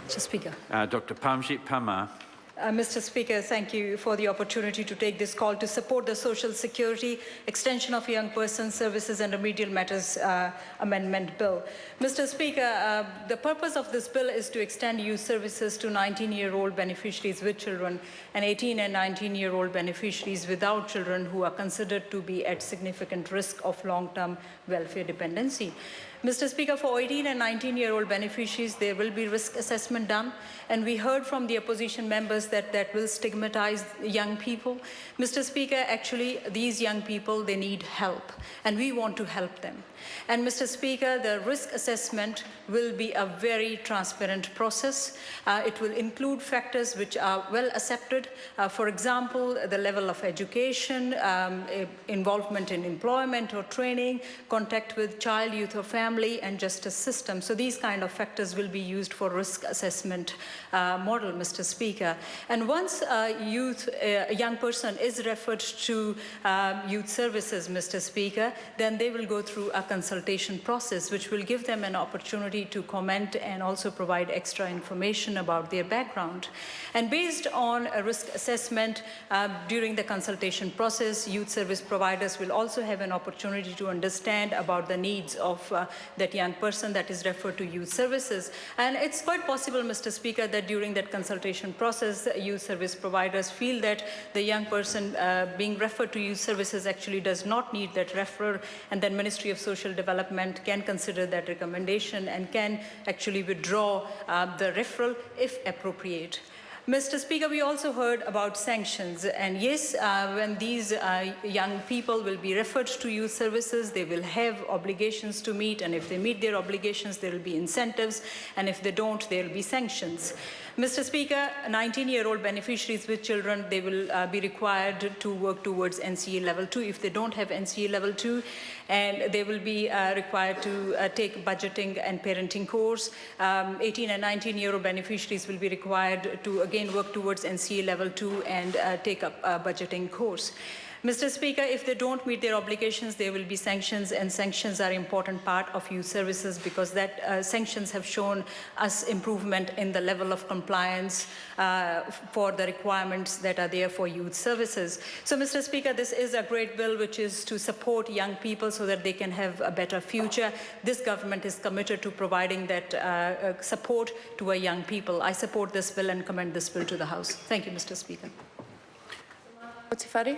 Mr. Speaker. Dr. Parmjit Parmar. Mr. Speaker, thank you for the opportunity to take this call to support the Social Security Extension of Young Persons Services and Remedial Matters Amendment Bill. Mr. Speaker, the purpose of this bill is to extend youth services to 19-year-old beneficiaries with children and 18 and 19-year-old beneficiaries without children who are considered to be at significant risk of long-term welfare dependency. Mr. Speaker, for 18 and 19-year-old beneficiaries, there will be risk assessment done, and we heard from the opposition members that that will stigmatize young people. Mr. Speaker, actually, these young people, they need help, and we want to help them. And Mr. Speaker, the risk assessment will be a very transparent process. It will include factors which are well accepted. For example, the level of education, involvement in employment or training, contact with child, youth or family, and justice system. So these kind of factors will be used for risk assessment model, Mr. Speaker. And once a young person is referred to youth services, Mr. Speaker, then they will go through a consultation process, which will give them an opportunity to comment and also provide extra information about their background. And based on a risk assessment during the consultation process, youth service providers will also have an opportunity to understand about the needs of that young person that is referred to youth services. And it's quite possible, Mr. Speaker, that during that consultation process, youth service providers feel that the young person being referred to youth services actually does not need that referral, and then Ministry of Social Development can consider that recommendation and can actually withdraw the referral if appropriate. Mr. Speaker, we also heard about sanctions, and yes, when these young people will be referred to youth services, they will have obligations to meet, and if they meet their obligations, there will be incentives, and if they don't, there will be sanctions. Mr. Speaker, 19-year-old beneficiaries with children, they will be required to work towards NCA Level 2 if they don't have NCA Level 2, and they will be required to take budgeting and parenting course. 18 and 19-year-old beneficiaries will be required to again work towards NCA Level 2 and take up a budgeting course. Mr. Speaker, if they don't meet their obligations, there will be sanctions, and sanctions are an important part of youth services because that sanctions have shown us improvement in the level of compliance for the requirements that are there for youth services. So, Mr. Speaker, this is a great bill which is to support young people so that they can have a better future. This government is committed to providing that support to our young people. I support this bill and commend this bill to the House. Thank you, Mr. Speaker. Potifari?